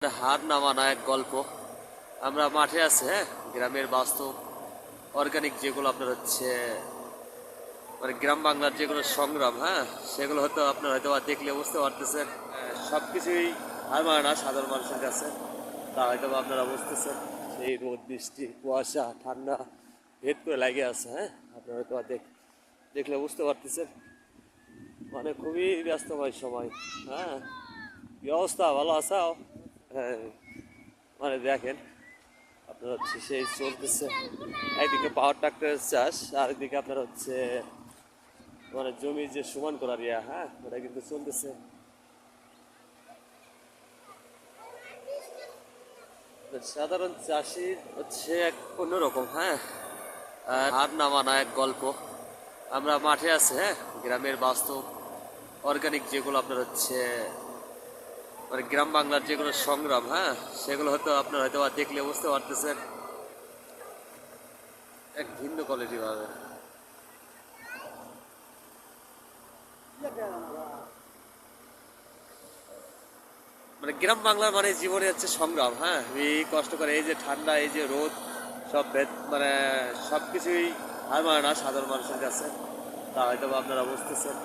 হার না মানা এক গল্প। আমরা মাঠে আছি, হ্যাঁ, গ্রামের বাস্তব অর্গানিক যেগুলো আপনার হচ্ছে মানে গ্রাম বাংলার যেগুলো সংগ্রাম, হ্যাঁ, সেগুলো হয়তো আপনার হয়তো বা দেখলে বুঝতে পারতেছেন। সব কিছুই হার মানে না সাধারণ মানুষের কাছে, তা হয়তো বা আপনারা বুঝতেছেন। সেই রোদ বৃষ্টি কুয়াশা ঠান্ডা ভেদ করে লাগে আছে, হ্যাঁ, আপনারা হয়তো বা দেখলে বুঝতে পারতেছেন। মানে খুবই ব্যস্তময় সময়। হ্যাঁ, কি অবস্থা, ভালো আছো? হ্যাঁ, মানে দেখেন আপনার হচ্ছে সেই চলতেছে, একদিকে পাওয়ার ট্রাক্টরের চাষ আর একদিকে আপনার হচ্ছে মানে জমি যে সমান করার ইয়া, হ্যাঁ, ওটা কিন্তু চলতেছে। সাধারণ চাষি হচ্ছে এক অন্যরকম, হ্যাঁ, আর হার না মানা এক গল্প। আমরা মাঠে আছি, হ্যাঁ, গ্রামের বাস্তব অর্গানিক যেগুলো আপনার হচ্ছে মানে গ্রাম বাংলার যেগুলো সংগ্রাম, হ্যাঁ, সেগুলো হয়তো আপনার হয়তো বা দেখলে বুঝতে পারতেছেন এক ভিন্ন কোয়ালিটি ভাবে। মানে গ্রাম বাংলার মানে জীবনে হচ্ছে সংগ্রাম, হ্যাঁ, এই কষ্ট করে এই যে ঠান্ডা এই যে রোদ সব মানে সব কিছুই হার মানে না সাধারণ মানুষের কাছে, তা হয়তো বা আপনারা বুঝতেছেন।